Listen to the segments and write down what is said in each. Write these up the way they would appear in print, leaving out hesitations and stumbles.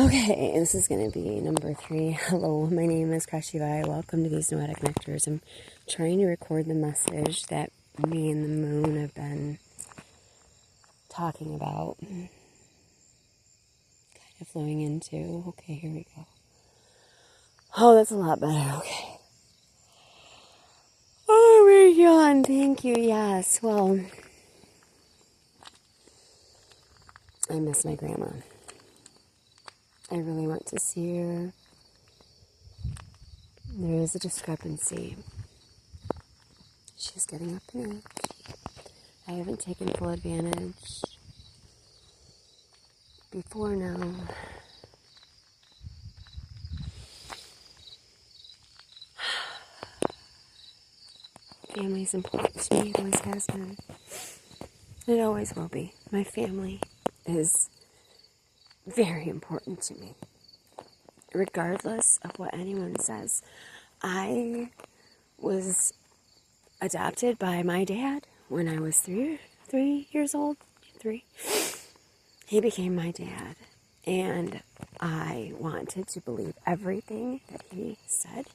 Okay, this is going to be number 3. Hello, my name is Kashivai. Welcome to these Noetic Nectars. I'm trying to record the message that me and the moon have been talking about. Kind of flowing into. Okay, here we go. Oh, that's a lot better. Okay. Oh my god, thank you. Yes, well, I miss my grandma. I really want to see her. There is a discrepancy. She's getting up in age. I haven't taken full advantage before now. Family is important to me. It always has been. It always will be. My family is very important to me. Regardless of what anyone says. I was adopted by my dad when I was 3 years old. 3. He became my dad. And I wanted to believe everything that he said.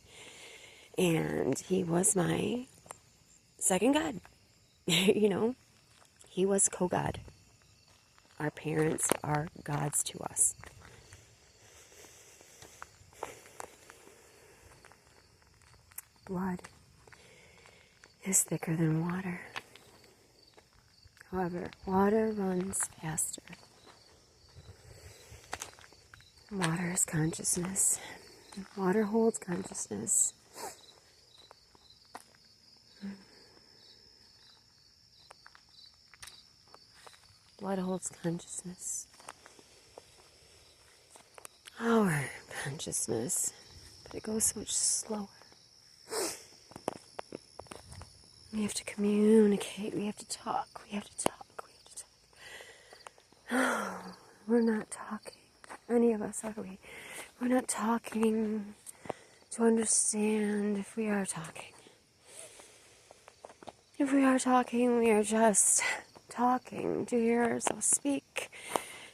And he was my second God. You know, he was co-God. Our parents are gods to us. Blood is thicker than water. However, water runs faster. Water is consciousness. Water holds consciousness. Blood holds consciousness. Our consciousness. But it goes so much slower. We have to communicate. We have to talk. We have to talk. We have to talk. We're not talking. Any of us, are we? We're not talking to understand if we are talking. If we are talking, we are just talking to hear ourselves speak,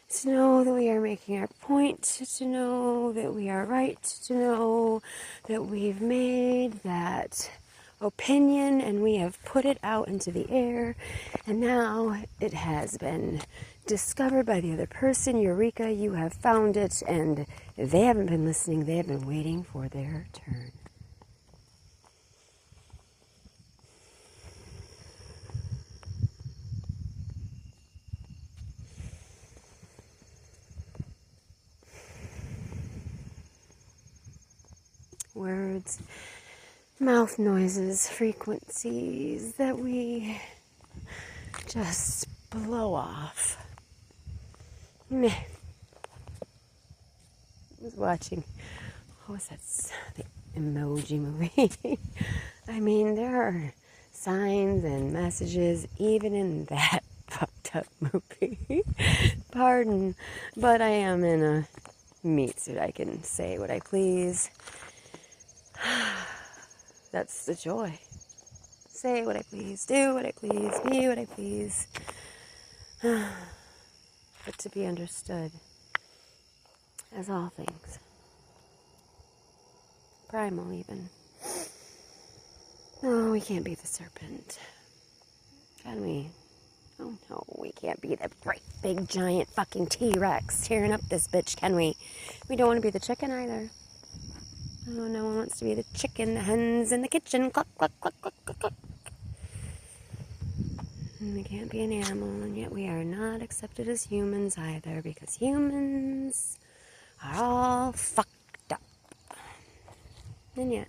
to know that we are making our point, to know that we are right, to know that we've made that opinion and we have put it out into the air, and now it has been discovered by the other person. Eureka, you have found it, and they haven't been listening. They have been waiting for their turn. Words, mouth noises, frequencies that we just blow off. Meh. I was watching, what was that, the Emoji movie? I mean, there are signs and messages even in that fucked up movie. Pardon, but I am in a meat suit. I can say what I please. That's the joy. Say what I please, do what I please, be what I please. But to be understood as all things. Primal even. No, we can't be the serpent. Can we? Oh no, we can't be the great big giant fucking T-Rex tearing up this bitch, can we? We don't want to be the chicken either. Oh, no one wants to be the chicken, the hens in the kitchen. Cluck, cluck, cluck, cluck, cluck, cluck. And we can't be an animal, and yet we are not accepted as humans either, because humans are all fucked up. And yet,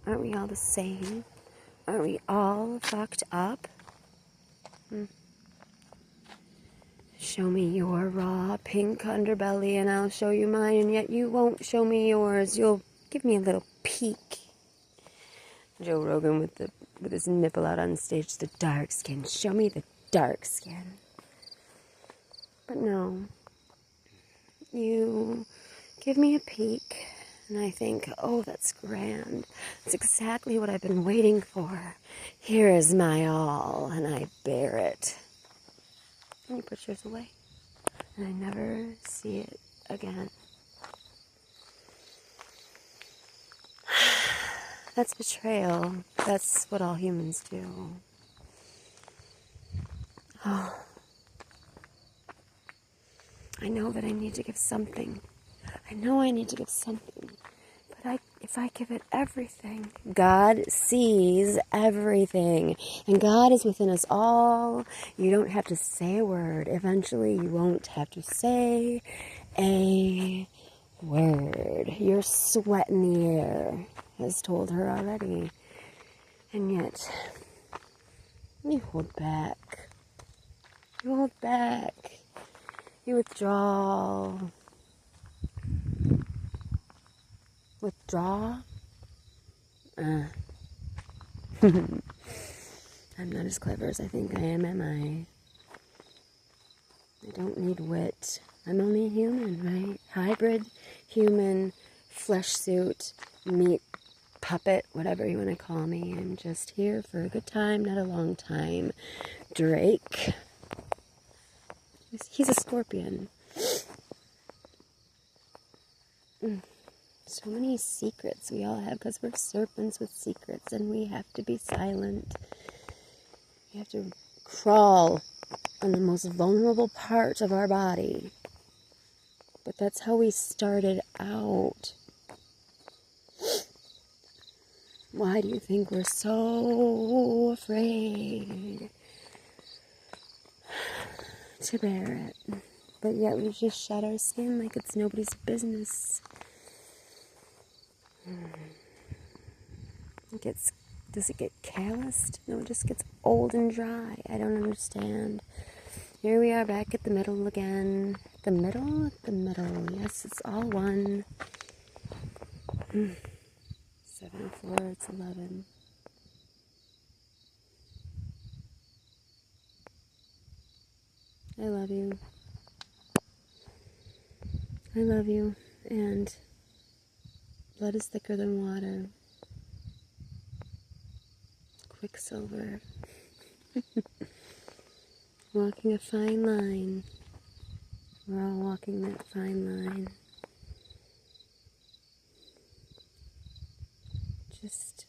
aren't we all the same? Aren't we all fucked up? Show me your raw pink underbelly and I'll show you mine, and yet you won't show me yours. You'll give me a little peek. Joe Rogan with his nipple out on stage, the dark skin. Show me the dark skin. But no. You give me a peek and I think, oh, that's grand. That's exactly what I've been waiting for. Here is my all, and I bear it. And you put yours away. And I never see it again. That's betrayal. That's what all humans do. Oh. I know that I need to give something. I know I need to give something. But if I give it everything, God sees everything. And God is within us all. You don't have to say a word. Eventually, you won't have to say a word. Your sweat in the air has told her already. And yet, you hold back. You hold back. You withdraw. Withdraw? I'm not as clever as I think I am I? I don't need wit. I'm only a human, right? Hybrid, human, flesh suit, meat, puppet, whatever you want to call me. I'm just here for a good time, not a long time. Drake. He's a scorpion. So many secrets we all have because we're serpents with secrets and we have to be silent. We have to crawl on the most vulnerable part of our body. But that's how we started out. Why do you think we're so afraid to bear it? But yet we just shed our skin like it's nobody's business. Does it get calloused? No, it just gets old and dry. I don't understand. Here we are back at the middle again. The middle? The middle. Yes, it's all one. 7:04, it's 11. I love you. I love you. And blood is thicker than water. Quicksilver. Walking a fine line. We're all walking that fine line. Just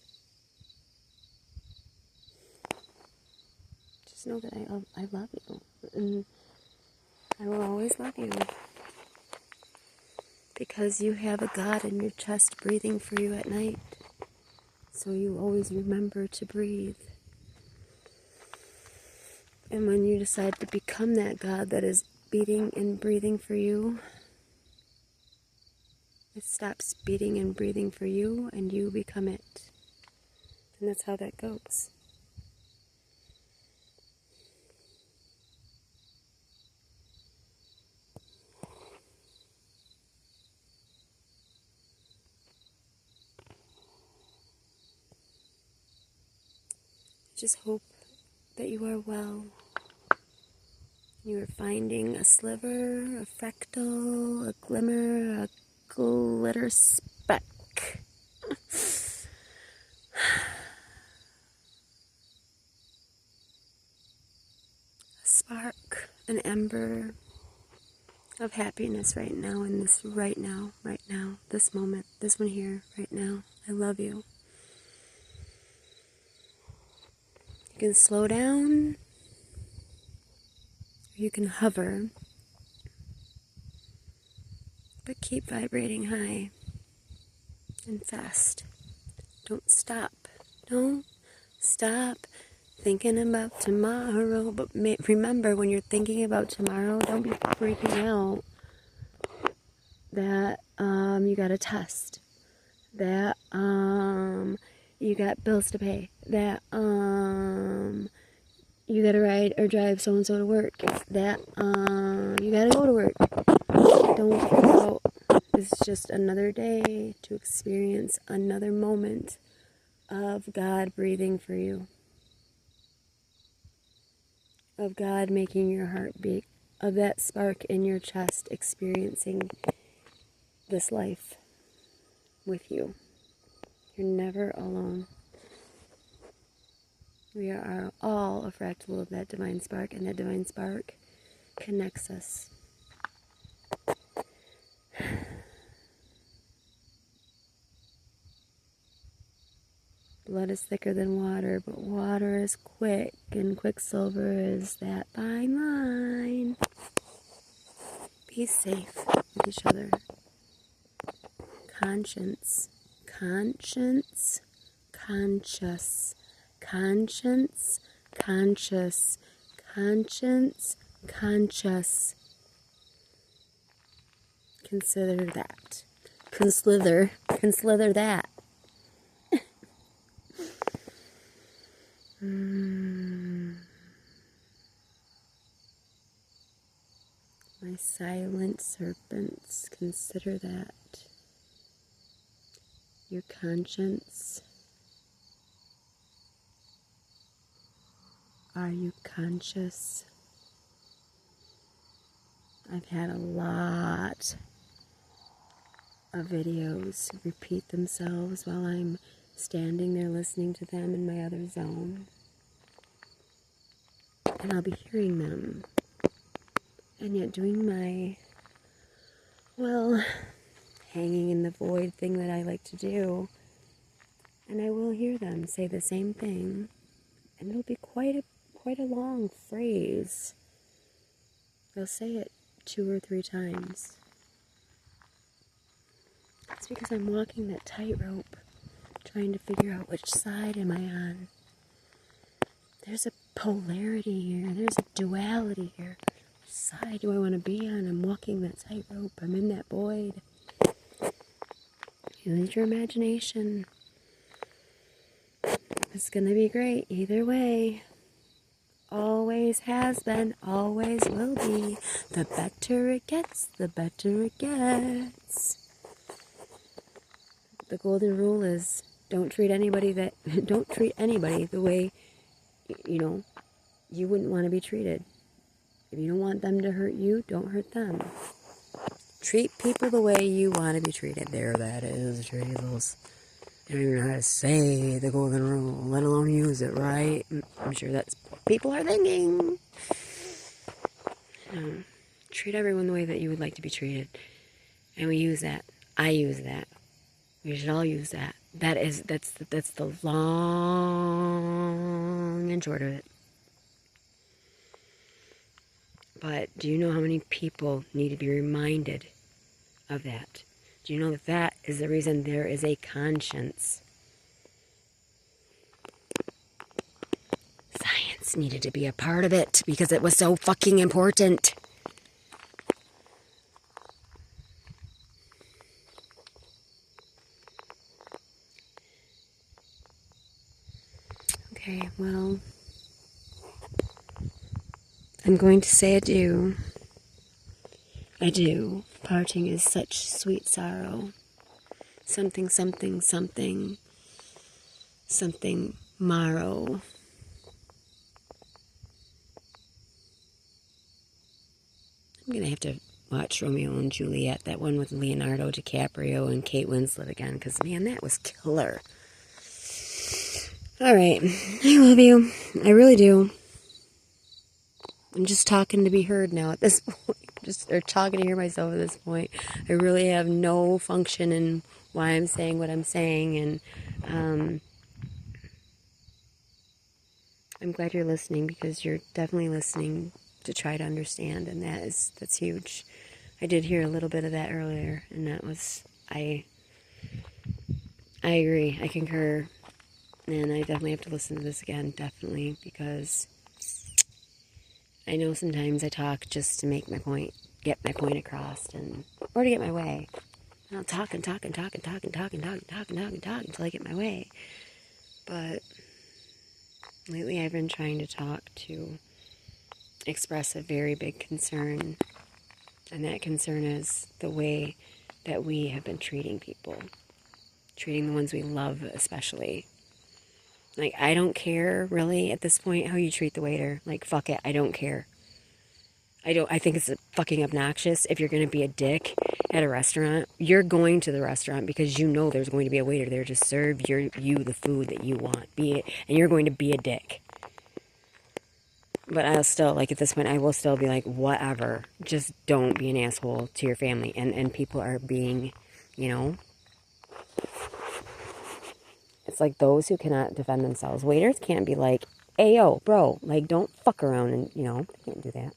know that I love you. And I will always love you. Because you have a God in your chest breathing for you at night. So you always remember to breathe. And when you decide to become that God that is beating and breathing for you, it stops beating and breathing for you, and you become it. And that's how that goes. I just hope that you are well. You are finding a sliver, a fractal, a glimmer, a glitter speck. A spark, an ember of happiness right now, in this right now, this moment, this one here, right now. I love you. You can slow down, or you can hover, but keep vibrating high and fast. Don't stop. Don't stop thinking about tomorrow. But remember, when you're thinking about tomorrow, don't be freaking out that you got a test, that you got bills to pay, that you got to ride or drive so-and-so to work, that you got to go to work. Don't freak out. It's just another day to experience another moment of God breathing for you, of God making your heart beat, of that spark in your chest experiencing this life with you. You're never alone. We are all a fractal of that divine spark, and that divine spark connects us. Blood is thicker than water, but water is quick, and quicksilver is that fine line. Be safe with each other. Conscience. Conscience. Conscious. Conscience. Conscious. Conscience. Conscious. Consider that. Consider that. My silent serpents, consider that. Your conscience. Are you conscious? I've had a lot of videos repeat themselves while I'm standing there listening to them in my other zone. And I'll be hearing them. And yet doing my, well, hanging in the void thing that I like to do. And I will hear them say the same thing. And it'll be quite a long phrase. They'll say it 2 or 3 times. It's because I'm walking that tightrope, trying to figure out which side am I on. There's a polarity here. There's a duality here. Which side do I want to be on? I'm walking that tightrope. I'm in that void. Use your imagination. It's going to be great either way. Always has been, always will be. The better it gets, the better it gets. The golden rule is don't treat anybody the way, you wouldn't want to be treated. If you don't want them to hurt you, don't hurt them. Treat people the way you want to be treated. There that is, Jesus. I don't even know how to say the golden rule, let alone use it, right? I'm sure that's what people are thinking. Treat everyone the way that you would like to be treated. And we use that. I use that. We should all use that. That's the long and short of it. But do you know how many people need to be reminded of that? Do you know that that is the reason there is a conscience? Science needed to be a part of it because it was so fucking important. Okay, well, I'm going to say adieu. Adieu. Parting is such sweet sorrow. Something, something, something. Something morrow. I'm going to have to watch Romeo and Juliet, that one with Leonardo DiCaprio and Kate Winslet again, because, man, that was killer. All right. I love you. I really do. I'm just talking to be heard now at this point. Or talking to hear myself at this point. I really have no function in why I'm saying what I'm saying, and I'm glad you're listening, because you're definitely listening to try to understand, and that's huge. I did hear a little bit of that earlier, and that was I agree. I concur, and I definitely have to listen to this again, definitely, because I know sometimes I talk just to make my point, get my point across, or to get my way. And I'll talk until I get my way. But lately I've been trying to talk to express a very big concern. And that concern is the way that we have been treating people. Treating the ones we love especially. Like, I don't care, really, at this point, how you treat the waiter. Like, fuck it, I don't care. I think it's fucking obnoxious. If you're going to be a dick at a restaurant, you're going to the restaurant because you know there's going to be a waiter there to serve you the food that you want. And you're going to be a dick. But I'll still, like, at this point, I will still be like, whatever. Just don't be an asshole to your family. And people are being, It's like those who cannot defend themselves. Waiters can't be like, hey, yo, bro, like, don't fuck around and, they can't do that.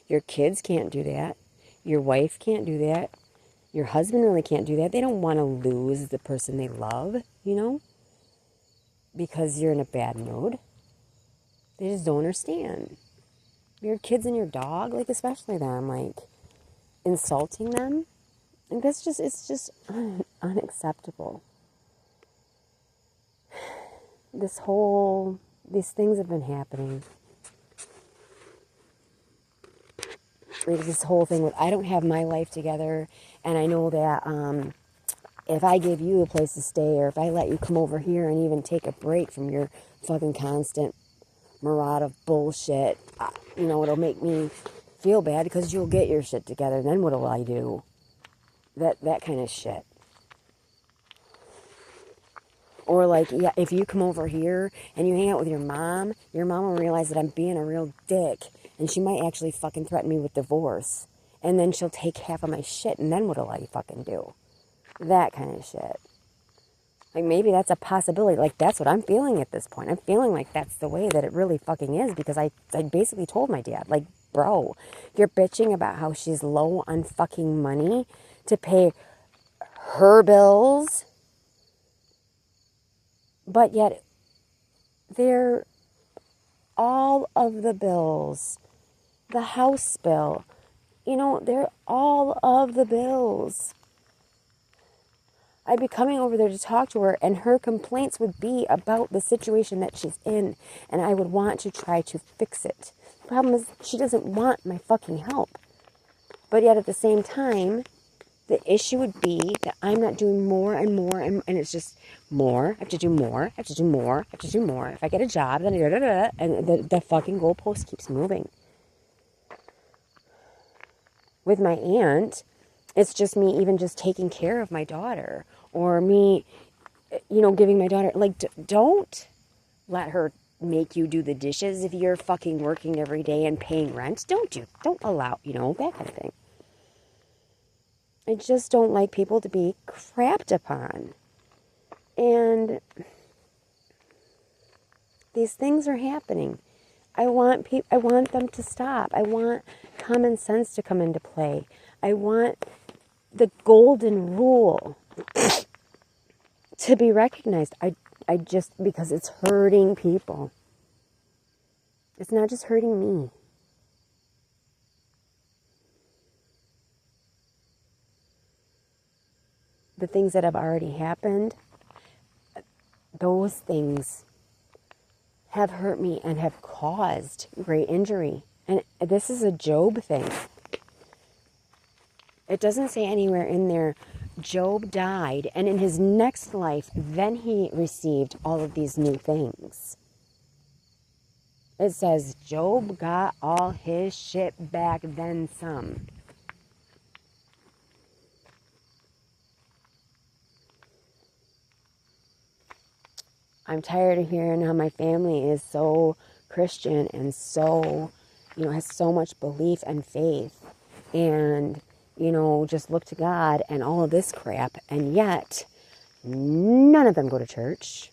Your kids can't do that. Your wife can't do that. Your husband really can't do that. They don't want to lose the person they love, because you're in a bad mood. They just don't understand. Your kids and your dog, like, especially them, like, insulting them. And it's just unacceptable. These things have been happening. Like this whole thing with, I don't have my life together, and I know that if I give you a place to stay, or if I let you come over here and even take a break from your fucking constant mirage of bullshit, it'll make me feel bad because you'll get your shit together. Then what will I do? That kind of shit. Or like, yeah, if you come over here and you hang out with your mom will realize that I'm being a real dick, and she might actually fucking threaten me with divorce. And then she'll take half of my shit, and then what'll I fucking do? That kind of shit. Like, maybe that's a possibility. Like, that's what I'm feeling at this point. I'm feeling like that's the way that it really fucking is, because I basically told my dad, like, bro, you're bitching about how she's low on fucking money to pay her bills, but yet they're all of the bills, the house bill, they're all of the bills. I'd be coming over there to talk to her, and her complaints would be about the situation that she's in, and I would want to try to fix it. The problem is she doesn't want my fucking help. But yet at the same time, the issue would be that I'm not doing more and more, and it's just more. I have to do more. I have to do more. I have to do more. If I get a job, then and the fucking goalpost keeps moving. With my aunt, it's just me even just taking care of my daughter, or me, giving my daughter, like, don't let her make you do the dishes if you're fucking working every day and paying rent. Don't allow, that kind of thing. I just don't like people to be crapped upon. And these things are happening. I want them to stop. I want common sense to come into play. I want the golden rule to be recognized. I just, because it's hurting people. It's not just hurting me. The things that have already happened, those things have hurt me and have caused great injury. And this is a Job thing. It doesn't say anywhere in there, Job died, and in his next life, then he received all of these new things. It says Job got all his shit back, then some. I'm tired of hearing how my family is so Christian and so, has so much belief and faith and, just look to God and all of this crap. And yet, none of them go to church.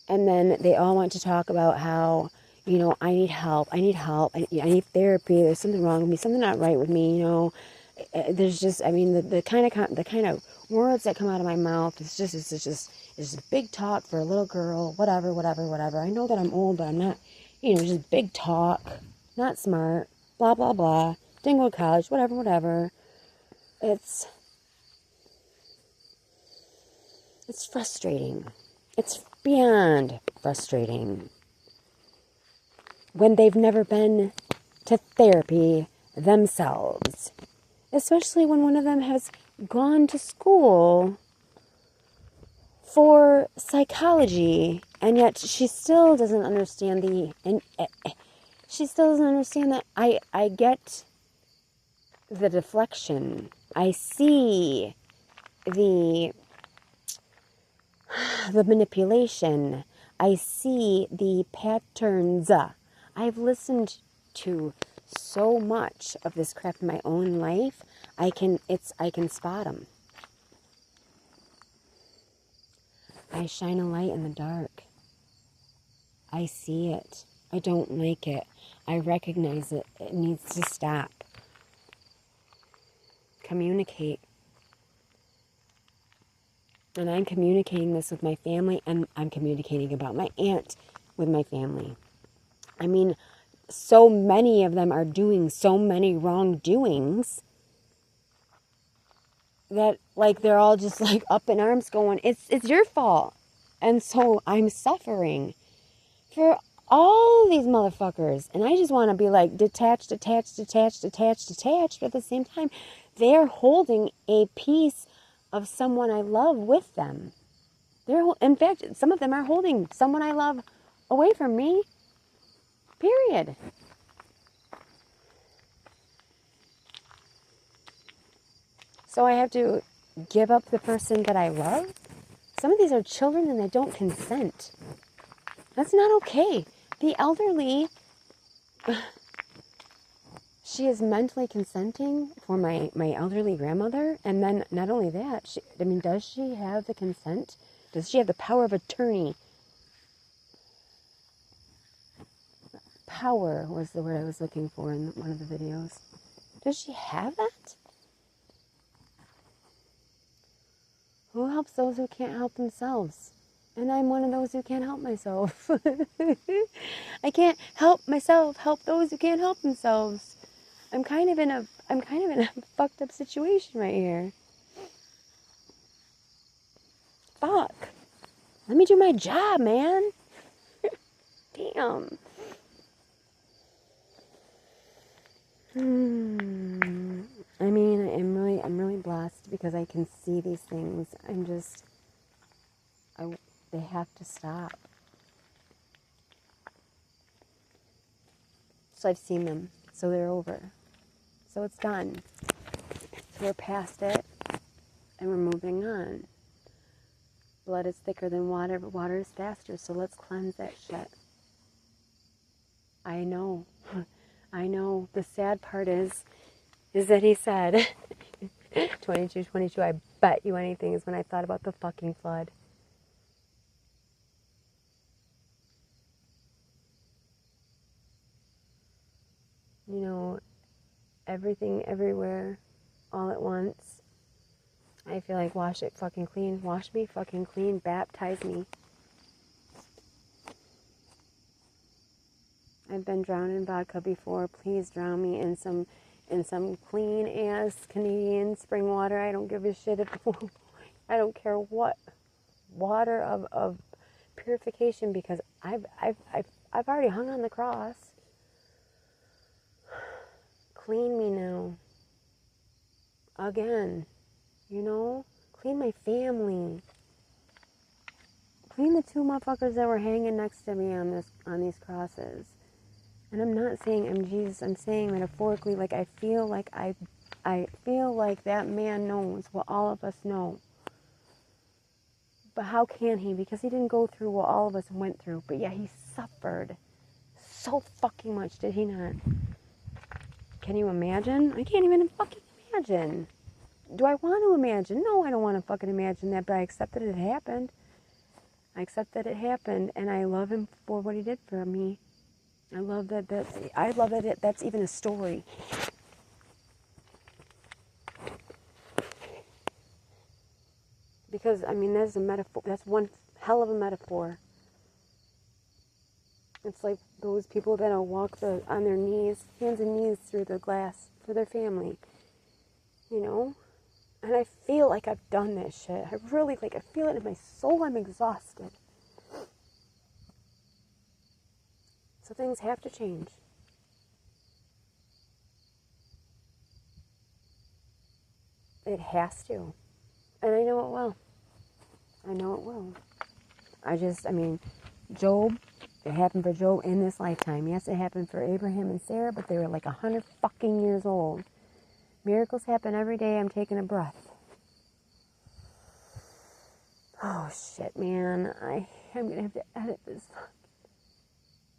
And then they all want to talk about how, I need help. I need therapy. There's something wrong with me. Something not right with me, There's just, the kind of words that come out of my mouth, it's just big talk for a little girl, whatever. I know that I'm old, but I'm not, just big talk, not smart, blah, blah, blah, didn't go to college, whatever. It's frustrating. It's beyond frustrating when they've never been to therapy themselves. Especially when one of them has gone to school for psychology, and yet she still doesn't understand she still doesn't understand that I get the deflection. I see the manipulation. I see the patterns. I've listened to so much of this crap in my own life. I can spot them. I shine a light in the dark. I see it. I don't like it. I recognize it. It needs to stop. Communicate. And I'm communicating this with my family, and I'm communicating about my aunt with my family. I mean, so many of them are doing so many wrongdoings that, like, they're all just, like, up in arms going, it's your fault. And so I'm suffering for all these motherfuckers. And I just want to be, like, detached. But at the same time, they're holding a piece of someone I love with them. In fact, some of them are holding someone I love away from me. Period. So I have to give up the person that I love? Some of these are children and they don't consent. That's not okay. The elderly, she is mentally consenting for my elderly grandmother. And then not only that, does she have the consent? Does she have the power of attorney? Power was the word I was looking for in one of the videos. Does she have that? Who helps those who can't help themselves? And I'm one of those who can't help myself. I can't help myself help those who can't help themselves. I'm kind of in a fucked up situation right here. Fuck. Let me do my job, man. Damn. I mean, I'm really blessed because I can see these things. They have to stop. So I've seen them. So they're over. So it's done. So we're past it. And we're moving on. Blood is thicker than water, but water is faster. So let's cleanse that shit. I know. I know. The sad part is that he said, 22, I bet you anything is when I thought about the fucking flood. You know, everything, everywhere, all at once. I feel like wash it fucking clean. Wash me fucking clean. Baptize me. I've been drowned in vodka before. Please drown me in some clean ass Canadian spring water. I don't give a shit if I don't care what water of purification, because I've already hung on the cross. Clean me now. Again. You know? Clean my family. Clean the two motherfuckers that were hanging next to me on these crosses. And I'm not saying I'm Jesus. I'm saying metaphorically, like I feel like that man knows what all of us know. But how can he? Because he didn't go through what all of us went through. But yeah, he suffered so fucking much, did he not? Can you imagine? I can't even fucking imagine. Do I want to imagine? No, I don't want to fucking imagine that, but I accept that it happened. I accept that it happened, and I love him for what he did for me. I love that that's even a story. Because, I mean, that's a metaphor. That's one hell of a metaphor. It's like those people that walk on their knees, hands and knees through the glass for their family. You know? And I feel like I've done this shit. I feel it in my soul. I'm exhausted. So things have to change. It has to. And I know it will. I know it will. Job, it happened for Job in this lifetime. Yes, it happened for Abraham and Sarah, but they were like 100 fucking years old. Miracles happen every day I'm taking a breath. Oh, shit, man. I'm going to have to edit this